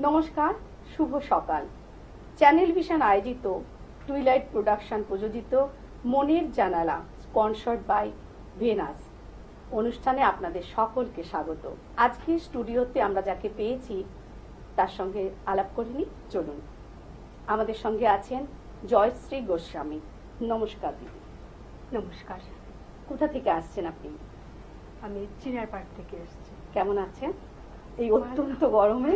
নমস্কার, শুভ সকাল। Channel vision আয়োজিত টুইলাইট প্রোডাকশন প্রযোজিত মনের জানালা স্পন্সর্ড বাই ভেনাস অনুষ্ঠানে আপনাদের সকলকে স্বাগত। আজকে স্টুডিওতে আমরা যাকে পেয়েছি তার সঙ্গে আলাপ করিনি, চলুন। আমাদের সঙ্গে আছেন জয়শ্রী গোস্বামী। নমস্কার দিদি। নমস্কার। কোথা থেকে আসছেন আপনি? আমি চিনারপাড় থেকে এসেছি। কেমন আছেন এই অত্যন্ত গরমে?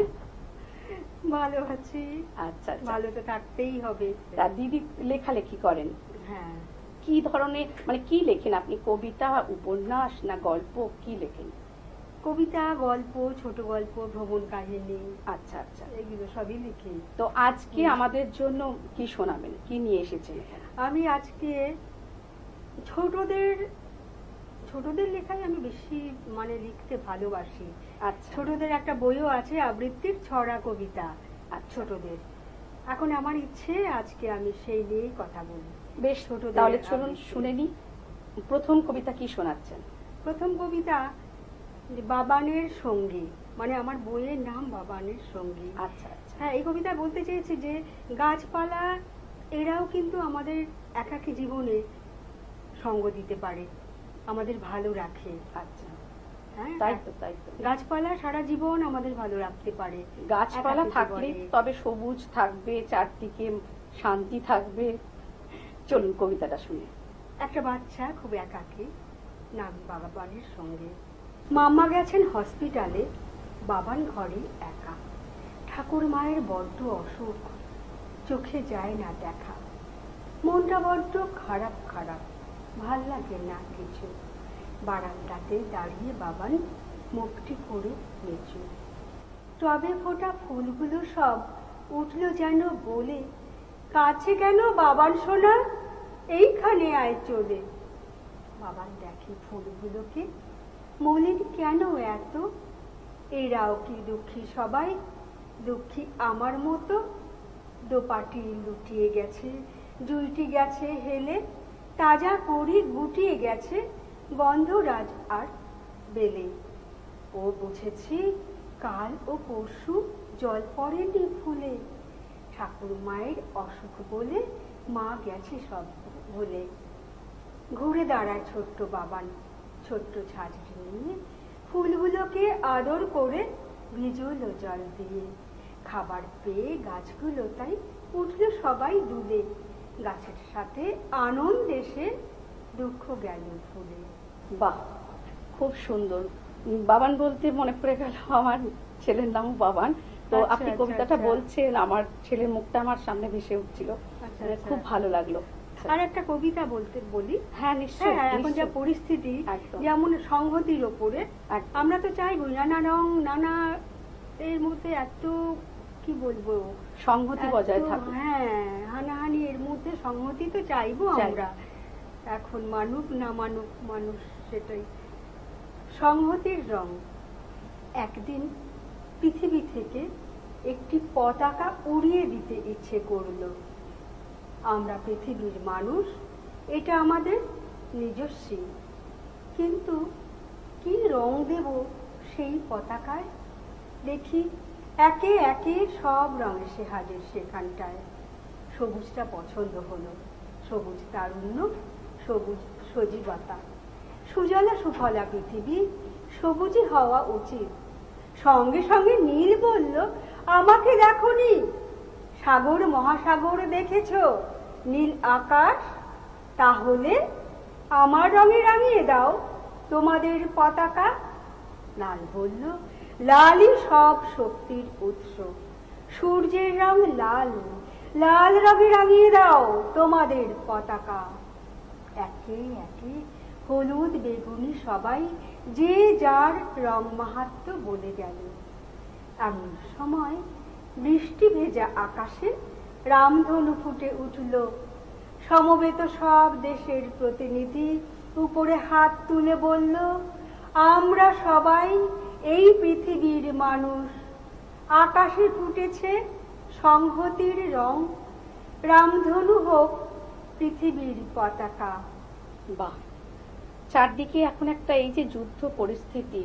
ভালো আছি। আচ্ছা, ভালো তো থাকতেই হবে। দিদি লেখালেখি করেন? হ্যাঁ। কি ধরনের, মানে কি লেখেন আপনি? কবিতা, উপন্যাস না গল্প, কি লেখেন? কবিতা, গল্প, ছোট গল্প, ভ্রমণ কাহিনী। আচ্ছা আচ্ছা, এগুলো সবই লিখি। তো আজকে আমাদের জন্য কি শোনাবেন, কি নিয়ে এসেছেন? আমি আজকে ছোটদের লেখাই আমি বেশি লিখতে ভালোবাসি। আচ্ছা, ছোটদের একটা বইও আছে, আবৃত্তির ছড়া কবিতা ছোটদের। এখন আমার ইচ্ছে আজকে আমি সেই নিয়েই কথা বলি। বেশ, তাহলে চলুন শুনে নি। প্রথম কবিতা কি শোনাচ্ছেন? প্রথম কবিতা বাবানের সঙ্গী, আমার বইয়ের নাম বাবানের সঙ্গী। আচ্ছা আচ্ছা। হ্যাঁ, এই কবিতা বলতে চেয়েছি যে গাছপালা এরাও কিন্তু আমাদের একাকী জীবনে সঙ্গ দিতে পারে, আমাদের ভালো রাখে। আচ্ছা, হ্যাঁ, তাই তো তাই তো। গাছপালা সারা জীবন আমাদের ভালো রাখতে পারে। গাছপালা থাকলে তবে সবুজ থাকবে, চারদিকে শান্তি থাকবে। চলুন কবিতাটা শুনে। একটা বাচ্চা খুব একাকী, নাম বাবানের সঙ্গে। মাম্মা গেছেন হসপিটালে, বাবান ঘরে একা। ঠাকুর মায়ের বড্ড অসুখ, চোখে যায় না দেখা। মনটা বড্ড খারাপ খারাপ, ভাল লাগে না কিছু। বারান্দাতে দাঁড়িয়ে বাবান মুখটি করে নিচু। টবে ফোটা ফুলগুলো সব উঠল যেন বলে, কাছে কেন বাবান সোনা, এইখানে আয় চলে। বাবান দেখে ফুলগুলোকে, মলিন কেন এত, এরাও কি দুঃখী সবাই, দুঃখী আমার মতো। দোপাটি লুটিয়ে গেছে, জুইটি গেছে হেলে, তাজা করি গুটিয়ে গেছে গন্ধরাজ আর বেলে। ও বুঝেছি কাল ও পরশু জল পড়েনি ফুলে, ঠাকুর মায়ের অসুখ বলে মা গেছে সব ভুলে। ঘুরে দাঁড়ায় ছোট্ট বাবান ছোট্ট ঝাঁঝরি নিয়ে, ফুলগুলোকে আদর করে ভিজলো জল দিয়ে। খাবার পেয়ে গাছগুলো তাই উঠল সবাই দুলে, গাছের সাথে আনন্দে সে দুঃখ গেল ভুলে। বাহ, খুব সুন্দর। বাবান বলতে মনে পড়ে গেল আমার ছেলের নাম বাবান। তো আপনি কবিতাটা বলছেন, আমার ছেলের মুখটা আমার সামনে ভেসে উঠছিল, খুব ভালো লাগলো। আর একটা কবিতা বলি। হ্যাঁ নিশ্চয়ই। এখন যা পরিস্থিতি, যেমন সংহতির ওপরে, আমরা তো চাইবো নানা রং নানা এর মধ্যে এত কি বলবো সংহতি বজায় থাকুক। হ্যাঁ, হানাহানি এর মধ্যে সংহতি তো চাইবো আমরা। এখন মানুক না মানুক মানুষ, সেটাই সংহতির রং। একদিন পৃথিবী থেকে একটি পতাকা উড়িয়ে দিতে ইচ্ছে করলো। আমরা পৃথিবীর মানুষ, এটা আমাদের নিজস্বী, কিন্তু কি রং দেব সেই পতাকায়? দেখি একে একে সব রং এসে হাজির সেখানটায়। সবুজটা পছন্দ হলো, সবুজ তারুণ্য, সবুজ সজীবতা। সুজলা সুফলা পৃথিবী, সবুজই হওয়া উচিত। সঙ্গে সঙ্গে নীল বলল, আমাকে দেখোনি? সাগর মহাসাগর দেখেছো, নীল আকাশ, তাহলে আমার রঙে রাঙিয়ে দাও তোমাদের পতাকা। লাল বলল, লালই সব শক্তির উৎস, সূর্যের রং লাল, লাল রঙে রাঙিয়ে দাও তোমাদের পতাকা। একে একে হলুদ বেগুনি সবাই যে যার রং মাহাত্ম্য বলে গেল। এমন সময় বৃষ্টি ভেজা আকাশে রামধনু ফুটে উঠল। সমবেত সব দেশের প্রতিনিধি উপরে হাত তুলে বলল, আমরা সবাই এই পৃথিবীর মানুষ। আকাশে ফুটেছে সংহতির রং, রামধনু হোক পৃথিবীর পতাকা। বাহ, চারদিকে এখন একটা এই যে যুদ্ধ পরিস্থিতি,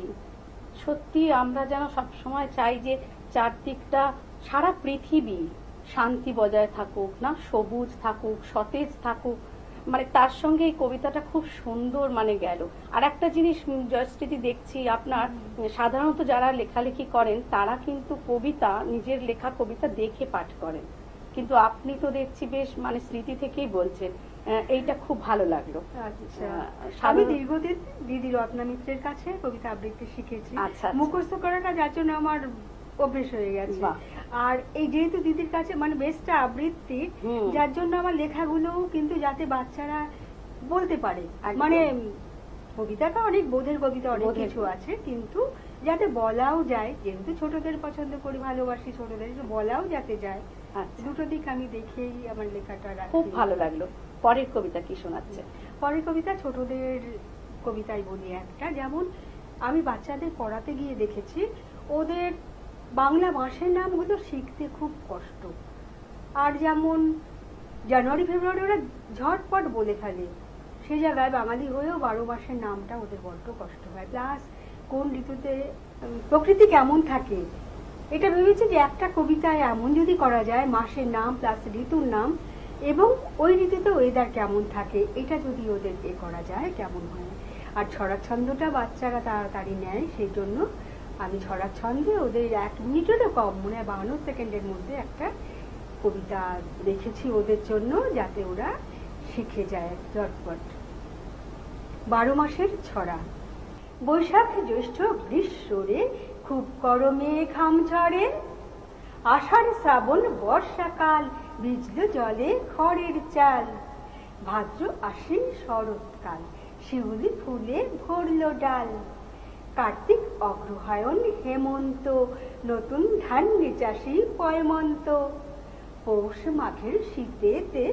সত্যি আমরা যেন সবসময় চাই যে চারদিকটা সারা পৃথিবী শান্তি বজায় থাকুক, না সবুজ থাকুক, সতেজ থাকুক, মানে তার সঙ্গে এই কবিতাটা খুব সুন্দর মানে গেল। আর একটা জিনিস জয়শ্রীদি দেখছি আপনার, সাধারণত যারা লেখালেখি করেন তারা কিন্তু কবিতা, নিজের লেখা কবিতা দেখে পাঠ করেন, কিন্তু আপনি তো দেখছি বেশ মানে স্মৃতি থেকেই বলছেন। এইটা খুব ভালো লাগলো। আচ্ছা, আমি সাধারণ- দীর্ঘদিন দিদি রত্না মিত্রের কাছে কবিতা আবৃত্তি শিখেছি। আচ্ছা, আচ্ছা। মুখস্থ করাটা যার জন্য আমার অভ্যেস হয়ে গেছে। বাহ। আর এই যেহেতু দিদির কাছে মানে বেস্টটা আবৃত্তি, হুম। যার জন্য আমার লেখাগুলো কিন্তু যাতে বাচ্চারা বলতে পারে, একদম। মানে কবিতাটা অনেক বোধের কবিতা অনেক বোধের। কিছু আছে, কিন্তু যাতে বলাও যায়, যেহেতু ছোটদের পছন্দ করি, ভালোবাসি ছোটদের, বলাও যাতে যায়, আচ্ছা, দুটো দিক আমি দেখেই আমার লেখাটা রাখি। খুব ভালো লাগলো। পরের কবিতা কি শোনাচ্ছে? পরের কবিতা ছোটদের কবিতাই বলি একটা। যেমন আমি বাচ্চাদের পড়াতে গিয়ে দেখেছি ওদের বাংলা মাসের নামগুলো শিখতে খুব কষ্ট। আর যেমন জানুয়ারি ফেব্রুয়ারি ওরা ঝটপট বলে ফেলে, সে জায়গায় বাঙালি হয়েও 12 মাসের নামটা ওদের বড্ড কষ্ট হয়। প্লাস কোন ঋতুতে প্রকৃতি কেমন থাকে, এটা ভেবেছি যে একটা কবিতায় এমন যদি করা যায়, মাসের নাম প্লাস ঋতুর নাম এবং ওই ঋতুতে ওয়েদার কেমন থাকে, এটা যদি ওদের করা যায় কেমন হয়। আর ছড়ার ছন্দটা বাচ্চারা তাড়াতাড়ি নেয়, সেই জন্য আমি ছড়ার ছন্দে ওদের 1 মিনিটেরও কম, মানে 52 সেকেন্ডের মধ্যে একটা কবিতা লিখেছি ওদের জন্য, যাতে ওরা শিখে যায় ঝটপট। 12 মাসের ছড়া। বৈশাখ জ্যৈষ্ঠ গ্রীষ্মরে খুব গরমে ঘাম ঝরে, আষাঢ় শ্রাবণ বর্ষাকাল ভিজল জলে খড়ের চাল, ভাদ্র আশ্বিন শরৎকাল শিউলি ফুলে ভরল ডাল, কার্তিক অগ্রহায়ণ হেমন্ত নতুন ধান্য চাষি পয়মন্ত, পৌষ মাঘের শীতেতে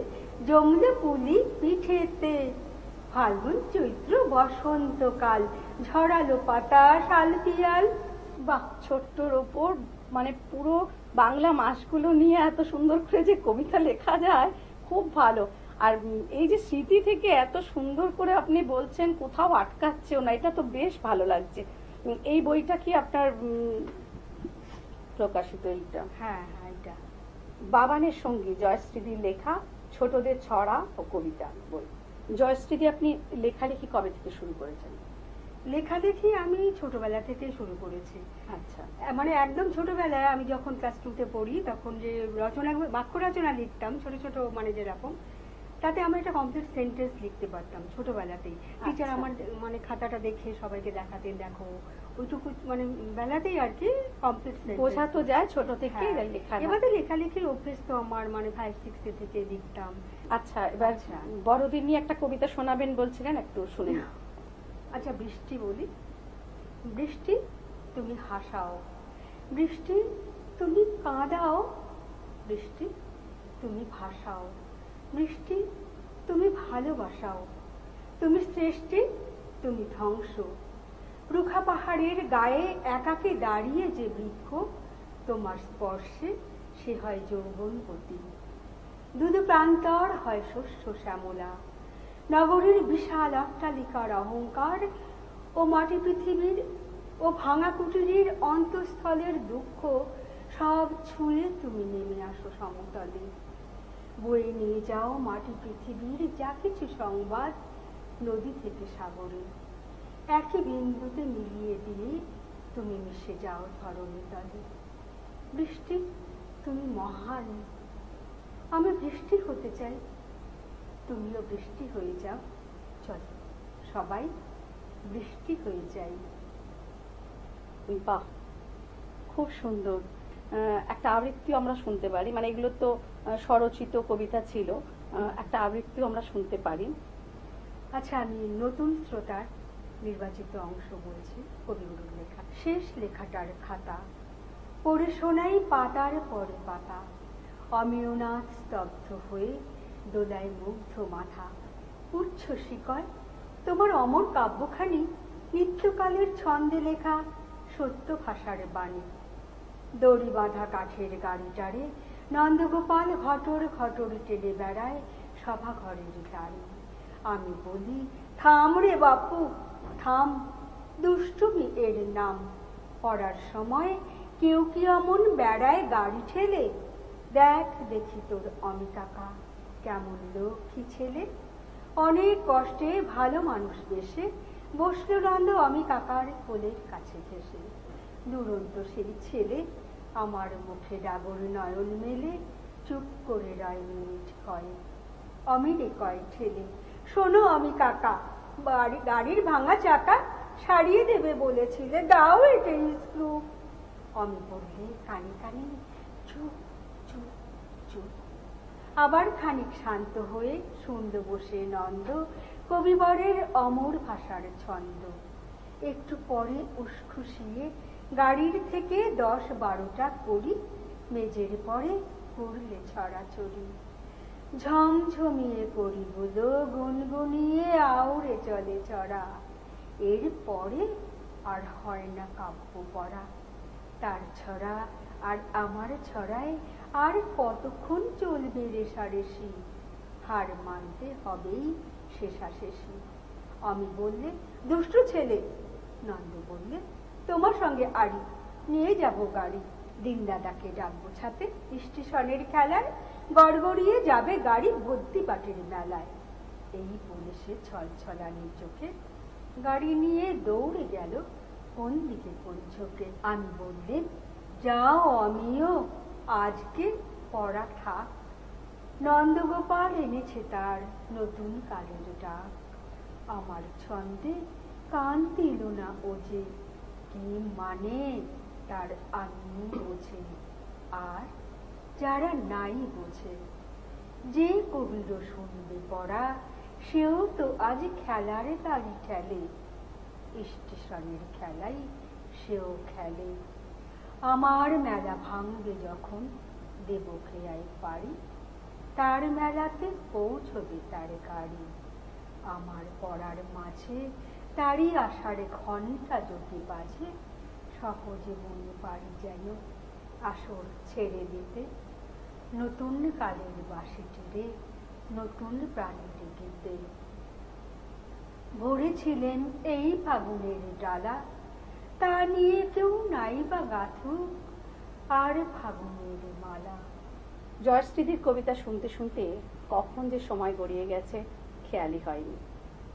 জমল পুলি পিঠেতে, ফাল্গুন চৈত্র বসন্তকাল ঝরালো পাতা শাল পিয়াল। বাহ, ছোট্টর ওপর মানে পুরো বাংলা মাসগুলো নিয়ে এত সুন্দর করে যে কবিতা লেখা যায়, খুব ভালো। আর এই যে স্মৃতি থেকে এত সুন্দর করে আপনি বলছেন, কোথাও আটকাচ্ছেও না, এটা তো বেশ ভালো লাগছে। এই বইটা কি আপনার প্রকাশিত? এইটা হ্যাঁ হ্যাঁ, এটা বাবানের সঙ্গী, জয়শ্রীদির লেখা ছোটদের ছড়া ও কবিতা বই। জয়শ্রীদি, আপনি লেখালেখি কবে থেকে শুরু করেছেন? লেখালেখি আমি ছোটবেলা থেকে শুরু করেছি। আচ্ছা, মানে একদম ছোটবেলায় আমি যখন ক্লাস 2-তে পড়ি, তখন যে রচনা, বাক্য রচনা লিখতাম ছোট ছোট, মানে যেরকম, তাতে আমি একটা কমপ্লিট সেন্টেন্স লিখতে পারতাম ছোটবেলাতেই। টিচার আমার মানে খাতাটা দেখে সবাইকে দেখাতেন, দেখো, ওইটুকু মানে বেলাতেই আর কি কমপ্লিট বোঝা তো যায় ছোট থেকে লেখা। এবারে লেখালেখির অভ্যেস তো আমার মানে 5-6 থেকে লিখতাম। আচ্ছা, এবার বড়দিন নিয়ে একটা কবিতা শোনাবেন বলছিলেন, একটু শুনে নাও। আচ্ছা, বৃষ্টি বলি। বৃষ্টি তুমি হাসাও, বৃষ্টি তুমি কাঁদাও, বৃষ্টি তুমি ভাসাও, বৃষ্টি তুমি ভালোবাসাও, তুমি সৃষ্টি তুমি ধ্বংস, রুখা পাহাড়ের গায়ে একাকে দাঁড়িয়ে যে বৃক্ষ, তোমার স্পর্শে সে হয় যৌবনবতী, দুদু প্রান্তর হয় শস্য শ্যামলা, নগরীর বিশাল অট্টালিকার অহংকার ও মাটি পৃথিবীর ও ভাঙা কুটিরের অন্তঃস্থলের দুঃখ সব ছুঁয়ে তুমি নেমে আসো সমতলে, বয়ে নিয়ে যাও মাটি পৃথিবীর যা কিছু সংবাদ নদী থেকে সাগরে, একই বিন্দুতে মিলিয়ে দিয়ে তুমি মিশে যাও ধরণী তলে। বৃষ্টি তুমি মহান, আমি বৃষ্টি হতে চাই, তুমিও বৃষ্টি হয়ে যাও, চল সবাই বৃষ্টি হয়ে যাই। বাহ, খুব সুন্দর। একটা আবৃত্তিও আমরা শুনতে পারি, মানে এগুলো তো স্বরচিত কবিতা ছিল, একটা আবৃত্তিও আমরা শুনতে পারি। আচ্ছা, আমি নতুন শ্রোতার নির্বাচিত অংশ বলছি কবিগুরুর লেখা। শেষ লেখাটার খাতা পড়ে শোনাই পাতার পর পাতা, অমিয়নাথ স্তব্ধ হয়ে দোলায় মুগ্ধ মাথা, উচ্ছ শিকয় তোমার অমর কাব্যখানি নিত্যকালের ছন্দে লেখা সত্য ভাষার বাণী, দড়ি বাঁধা কাঠের গাড়িটারে নন্দগোপাল ঘটর ঘটর টেনে বেড়ায় সভা ঘরের টানে, আমি বলি থাম রে বাপু থাম, দুষ্টুমি এর নাম, পড়ার সময় কেউ কি অমন বেড়ায় গাড়ি ঠেলে? দেখ দেখি তোর অমি কাকা কেমন লক্ষ্মী ছেলে। অনেক কষ্টে ভালো মানুষ বেশে বসল নন্দ অমি কাকার কোলের কাছে ঘেসে। দুরন্ত সেই ছেলে আমার মুখে ডাগর নয়ন মেলে চুপ করে রয় মিনিট কয়েক। অমিরে কয় ঠেলে, শোনো অমি কাকা, গাড়ির ভাঙা চাকা সারিয়ে দেবে বলেছিলে, দাও এটা স্ক্রু। অমি বললে কানে কানে, চুপ চুপ চুপ। আবার খানিক শান্ত হয়ে শুনল বসে নন্দ কবিবরের অমর ভাষার ছন্দ। একটু পরে উসখুসিয়ে গাড়ির থেকে 10-12টা করি মেজের পরে করলে ছড়াছড়ি। ঝমঝমিয়ে করিগুলো গুনগুনিয়ে আউড়ে চলে চড়া। এর পরে আর হয় না কাব্য পড়া। তার ছড়া আর আমার ছড়ায় আর কতক্ষণ চলবে রেশারেশি? হার মানতে হবেই শেষাশেষি। আমি বললে, দুষ্টু ছেলে। নন্দ বললে, তোমার সঙ্গে আড়ি নিয়ে যাব গাড়ি। দিন দাদাকে ডাকবো ছাতে, স্টেশনের খেলায় গড়গড়িয়ে যাবে গাড়ি ভর্তি পাটির মেলায়। এই বলে সে ছলছলানির চোখে গাড়ি নিয়ে দৌড়ে গেল কোন দিকে কোন ঝোঁকে। আমি বললেন, যাও আমিও, আজকে পড়া থাক। নন্দগোপাল এনেছে তার নতুন কালের ডাক। আমার ছন্দে কান দিল না ও যে, কি মানে তার আমি বোঝে আর যারা নাই বোঝে। যে কবির শুনবে পড়া সেও তো আজ খেলারে তালি ঠেলে। স্টেশনের খেলাই সেও খেলে। আমার মেলা ভাঙবে যখন দেব খেয়াই পারি, তার মেলাতে পৌঁছবে তার গাড়ি। আমার পড়ার মাঝে তারই আষাঢ়ে ঘন্টা যদি বাজে, সহজে মনে পারি যেন আসর ছেড়ে দিতে। নতুন কালের বাসি টেরে নতুন প্রাণী ডেকেতে। ভরেছিলেন এই ফাগুনের ডালা, তা নিয়ে কেউ নাই বা গাথুক আর ফাগুনের মালা। জয়শ্রীদির কবিতা শুনতে শুনতে কখন যে সময় গড়িয়ে গেছে খেয়ালই হয়নি।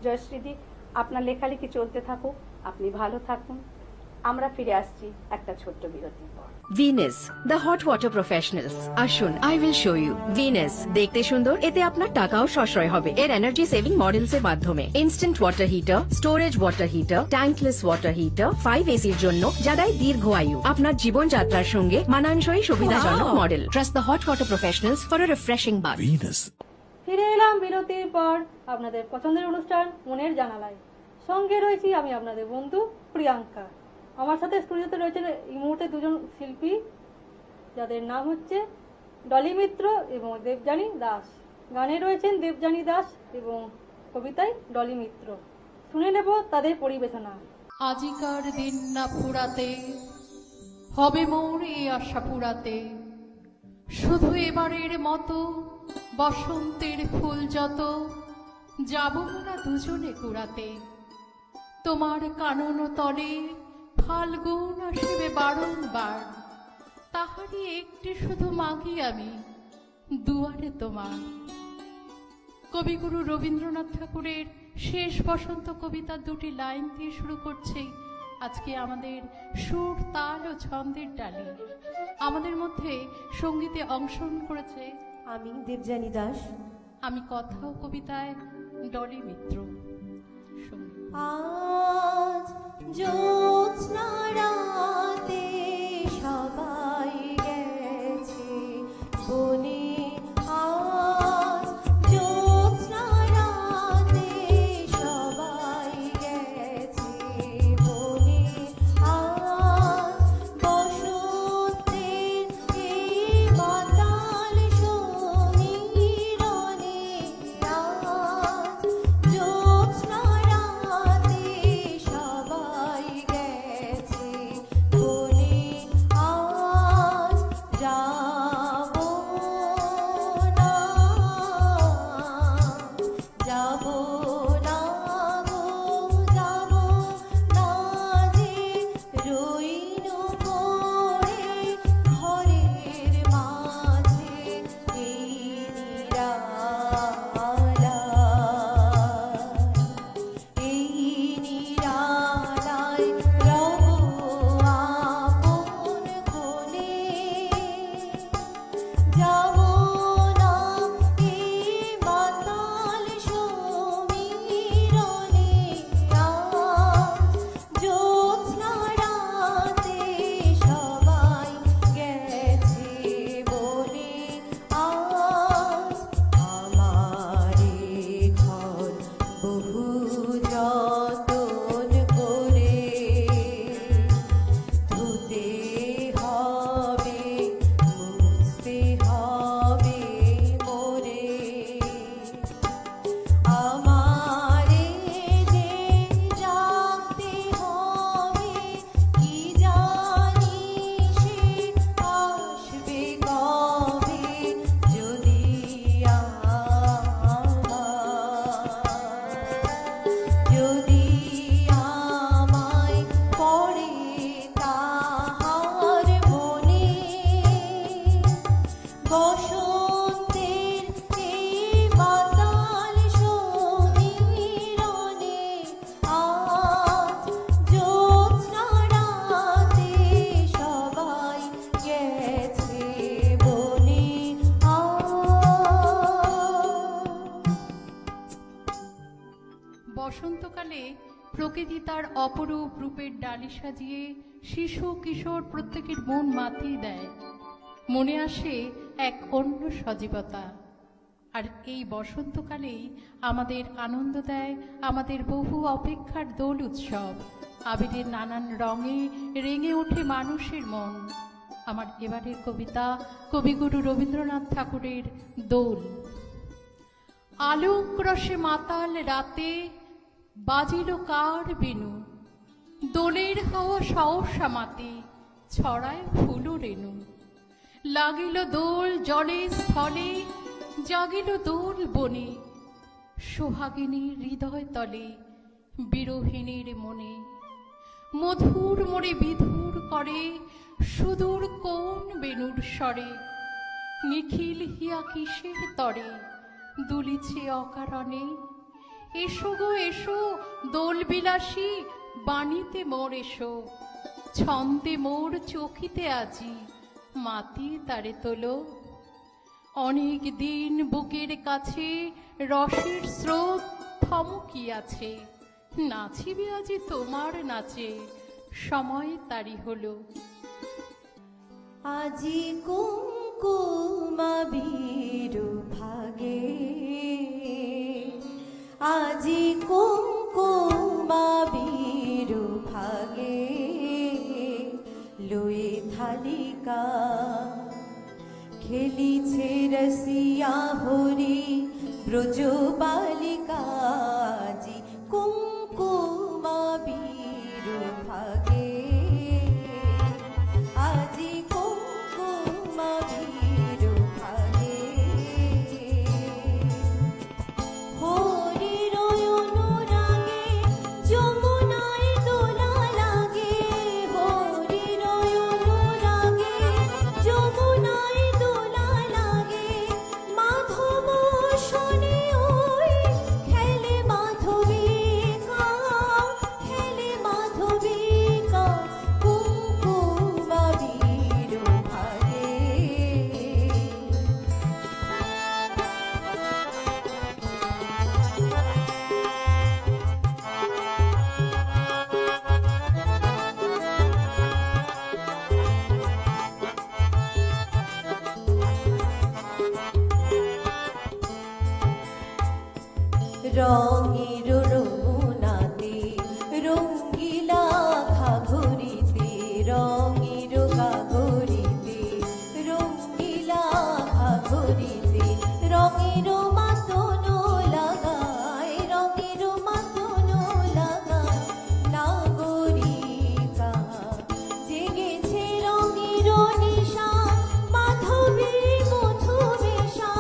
জয়শ্রীদি, আপনার লেখালেখি চলতে থাকুক, আপনি ভালো থাকুন। আমরা ফিরে আসছি একটা ছোট্ট বিরতির পর। Venus the hot water professionals. আসুন, I will show you. Venus দেখতে সুন্দর, এতে আপনার টাকাও সাশ্রয় হবে। এর এনার্জি সেভিং মডেলস এর মাধ্যমে instant water heater, storage water heater, tankless water heater, 5 এসির জন্য যা দেয় দীর্ঘ আয়ু। আপনার জীবনযাত্রার সঙ্গে মানানসই সুবিধাজনক model. Trust the hot water professionals for a refreshing bath. ফিরে এলাম বিরতির পর আপনাদের পছন্দের অনুষ্ঠান মনের জানালায়। সঙ্গে রয়েছি আমি আপনাদের বন্ধু প্রিয়াঙ্কা। আমার সাথে স্টুডিওতে রয়েছেন এই মুহূর্তে দুজন শিল্পী, যাদের নাম হচ্ছে ডলি মিত্র এবং দেবযানী দাস। গানে রয়েছেন দেবযানী দাস এবং কবিতায় ডলি মিত্র। শুনে নেব তাদের পরিবেশনা। আজিকার দিন না ফুরাতে, হবে মোর এই আশা পুরাতে। শুধু এবারের মতো বসন্তের ফুল যত, যাব না দুজনে কুড়াতে। তোমার কানন তলে ফাল্গুন আসবে বারংবার, তাহারই একটি শুধু মাগি আমি দুয়ারে তোমার। কবিগুরু রবীন্দ্রনাথ ঠাকুরের শেষ বসন্ত কবিতার দুটি লাইন দিয়ে শুরু করছে আজকে আমাদের সুর, তাল ও ছন্দের ডালি। আমাদের মধ্যে সঙ্গীতে অংশগ্রহণ করেছে আমি দেবযানী দাস। আমি কথা ও কবিতায় ডলি মিত্র। আজ জ্যোৎস্না রাতে সবাই গেছে বনে। আজ জ্যোৎস্না রাতে সবাই গেছে বনে। আজ বসন্তের এই মাতাল সমীরণে। আজ জ্যোৎস্না রাতে প্রকৃতি তার অপরূপ রূপের ডালি সাজিয়ে শিশু কিশোর প্রত্যেকের মন মাতিয়ে দেয়। মনে আসে এক অন্য সজীবতা। আর এই বসন্তকালেই আমাদের আনন্দ দেয় আমাদের বহু অপেক্ষার দোল উৎসব। আবিরের নানান রঙে রেঙে ওঠে মানুষের মন। আমার এবারের কবিতা কবিগুরু রবীন্দ্রনাথ ঠাকুরের দোল। আলোক রসে মাতাল রাতে বাজিল কার বেনু, দোলের হাওয়া সহসা মাতে ছড়ায় ফুল রেণু। লাগিল দোল জলে স্থলে, জাগিল দোল বনে, সোহাগিনীর হৃদয় তলে বিরোহিণীর মনে। মধুর মোরে বিধুর করে সুদূর কোন বেণুর স্বরে, নিখিল হিয়া কিসের তরে দুলিছে অকারণে। এসো গো এসো দোল বিলাসী বাণীতে মোর এসো, ছন্দে মোর চোখিতে আজি মাতি তারে তোলো। অনেক দিন বুকের কাছে রসের স্রোত থমকিয়াছে, নাচিবে আজি তোমার নাচে সময় তারি হলো। আজি কুঙ্কুমাবীর ভাগে, আজি কুঙ্কুমাবীর ভাগে, লয়ে থালিকা খেলিছে রসিয়া হরি ব্রজ বালিকা। আজি কুঙ্কুমাবীর ভাগে, আজি কুঙ্কুমাবীর ভাগে, হরির অনুরাগে যমুনায় দোলা লাগে, হরির অনুরাগে যমুনায় দোলা লাগে। মাধব শোনে ওই খেলে মাধবিকা, খেলে মাধবিকা, কুঙ্কুমাবীর ভাগে। রঙের রঘুনাথে রঙ্গিলা ঘাঘরিতে, রঙের গাঘরিতে রঙ্গিলা ঘাঘরিতে, রঙের মাতন লাগায়, রঙের মাতন লাগায়। নাগরিকা জেগেছে রঙের নিশা, মাধবী মধুমেশা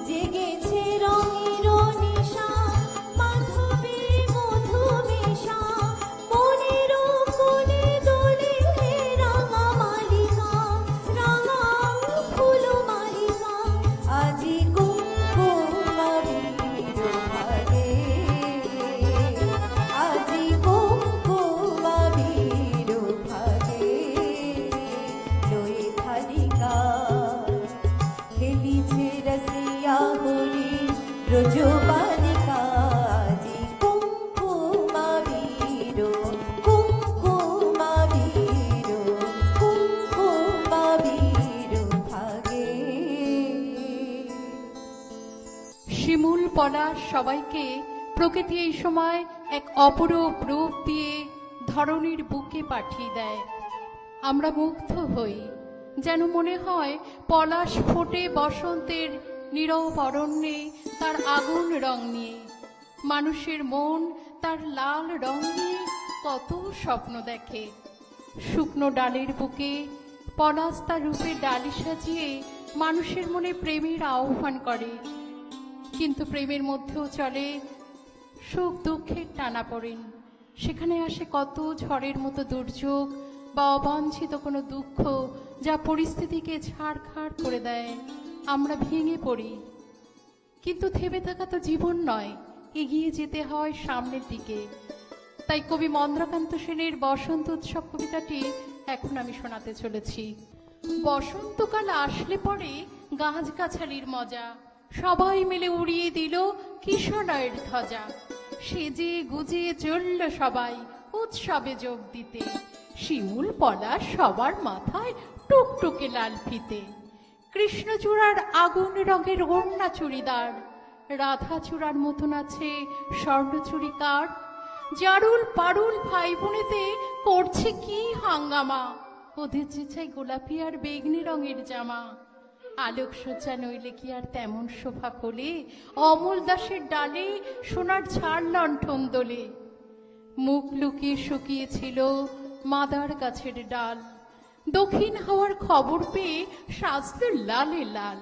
জেগেছে রঙের নিশা, মাধবী মধুমেশা। মনের কোণে দোলে রাঙা মালিকা, রাঙা ফুল মালিকা। আজি কুঙ্কুমাবীর ভাগে, আজি কুঙ্কুমাবীর ভাগে, লয়ে থালিকা খেলিছে রসিয়া হরি ব্রজ বালিকা। আজি কুঙ্কুমাবীর, কুঙ্কুমাবীর, কুঙ্কুমাবীর ভাগে। শিমুল পলাশ সবাইকে প্রকৃতি এই সময় এক অপরূপ রূপ দিয়ে ধরণীর বুকে পাঠিয়ে দেয়। আমরা মুগ্ধ হই, যেন মনে হয় পলাশ ফোটে বসন্তের নীরব অরণ্যে তার আগুন রং নিয়ে। মানুষের মন তার লাল রং নিয়ে কত স্বপ্ন দেখে। শুকনো ডালের বুকে পলাশ তার রূপে ডালি সাজিয়ে মানুষের মনে প্রেমের আহ্বান করে। কিন্তু প্রেমের মধ্যেও চলে সুখ দুঃখের টানাপোড়েন। সেখানে আসে কত ঝড়ের মতো দুর্যোগ বা অবাঞ্ছিত কোনো দুঃখ, যা পরিস্থিতিকে ছাড়খাড় করে দেয়। আমরা ভেঙে পড়ি, কিন্তু থেমে থাকা তো জীবন নয়, এগিয়ে যেতে হয় সামনের দিকে। তাই কবি মন্দ্রকান্ত সেনের বসন্ত উৎসব কবিতাটি এখন আমি শোনাতে চলেছি। বসন্তকাল আসলে পরে গাছগাছালির মজা, সবাই মিলে উড়িয়ে দিল কিশলয়ের ধ্বজা। সেজে গুজে চলল সবাই উৎসবে যোগ দিতে। শিমুল পলাশ সবার মাথায় টুকটুকে লাল ফিতে। কৃষ্ণচূড়ার আগুন রঙের ওড়না চুড়িদার, রাধা চূড়ার মতন আছে স্বর্ণচুড়ি কার। জারুল পারুল ভাই বোনেতে করছে কি হাঙ্গামা, ওদের যে চাই গোলাপি আর বেগনি রঙের জামা। আলোকসজ্জা নইলে কি আর তেমন শোভা কোলে, অমল দাসের ডালে সোনার ঝাড় লণ্ঠন দোলে। মুখ লুকিয়ে শুকিয়েছিল মাদার গাছের ডাল, দক্ষিণ হাওয়ার খবর পেয়ে সাজত লালে লাল।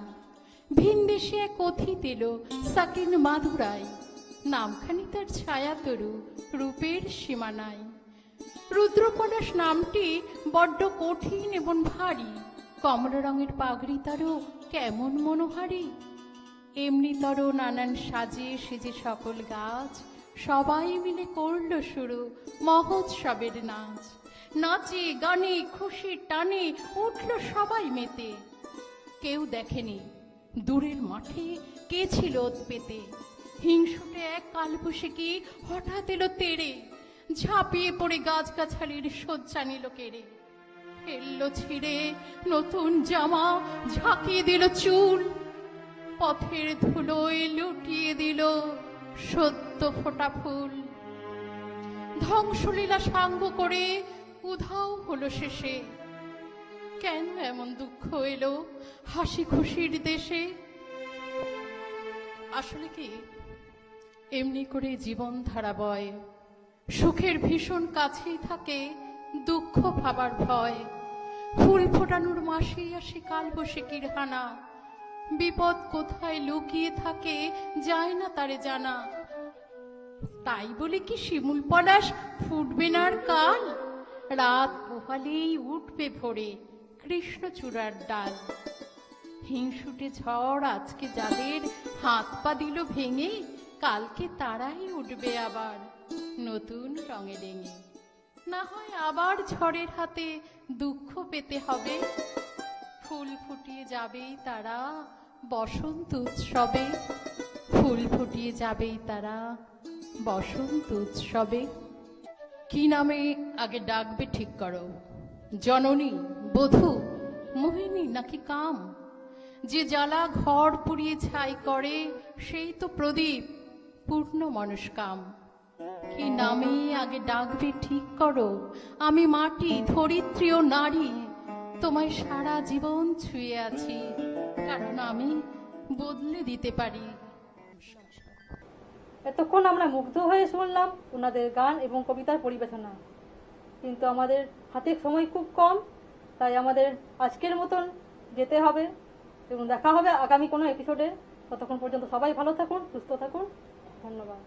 ভিনদেশে এক অথিত এলো সাকিন মাদুরাই, নামখানি তার ছায়া তরু রূপের সীমানায়। রুদ্রপলাশ নামটি বড্ড কঠিন এবং ভারী, কমলা রঙের পাগড়ি তারও কেমন মনোহারী। এমনিতর নানান সাজে সেজে সকল গাছ সবাই মিলে করল শুরু মহোৎসবের নাচ। নাচে গানে খুশির টানে উঠল সবাই মেতে। কেউ দেখেনি দূরের মাঠে কে ছিল ওত পেতে। হিংসুটে এক কালবৈশাখী হঠাৎ এলো তেড়ে, ঝাঁপিয়ে পড়ে গাছগাছালির শয্যা নিল কেড়ে। ফেললো ছিঁড়ে নতুন জামা, ঝাঁকিয়ে দিল চুল, পথের ধুলোয় লুটিয়ে দিল সদ্য ফোটা ফুল। ধ্বংসলীলা সাঙ্গ করে উধাও হলো শেষে। কেন এমন দুঃখ এলো হাসি খুশির দেশে? আসলে কি এমনি করে জীবন ধারা বয়, সুখের ভীষণ কাছেই থাকে দুঃখ ভাবার ভয়। ফুল ফোটানোর মাসেই আসে কালবৈশাখীর হানা, বিপদ কোথায় লুকিয়ে থাকে যায় না তারে জানা। তাই বলে কি শিমুল পলাশ ফুটবে না আর কাল? রাত পোহালেই উঠবে ভোরে কৃষ্ণচূড়ার ডাল। হিংসুটে ঝড় আজকে যাদের হাত পা দিল ভেঙে, কালকে তারাই উঠবে আবার নতুন রঙে রেঙে। না হয় আবার ঝড়ের হাতে দুঃখ পেতে হবে, ফুল ফুটিয়ে যাবেই তারা বসন্ত উৎসবে। ফুল ফুটিয়ে যাবেই তারা বসন্ত উৎসবে। কি নামে আগে ডাকবে ঠিক করো, জননী, বধূ, মোহিনী নাকি কাম? যে জ্বালা ঘর পুড়িয়ে ছাই করে সেই তো প্রদীপ পূর্ণ মনস্কাম। কি নামে আগে ডাকবে ঠিক করো, আমি মাটি ধরিত্রী ও নারী, তোমায় সারা জীবন ছুঁয়ে আছি, কারণ আমি বদলে দিতে পারি। এতক্ষণ আমরা মুগ্ধ হয়ে শুনলাম ওনাদের গান এবং কবিতার পরিবেশনা, কিন্তু আমাদের হাতে সময় খুব কম, তাই আমাদের আজকের মতন যেতে হবে এবং দেখা হবে আগামী কোনো এপিসোডে। ততক্ষণ পর্যন্ত সবাই ভালো থাকুন, সুস্থ থাকুন, ধন্যবাদ।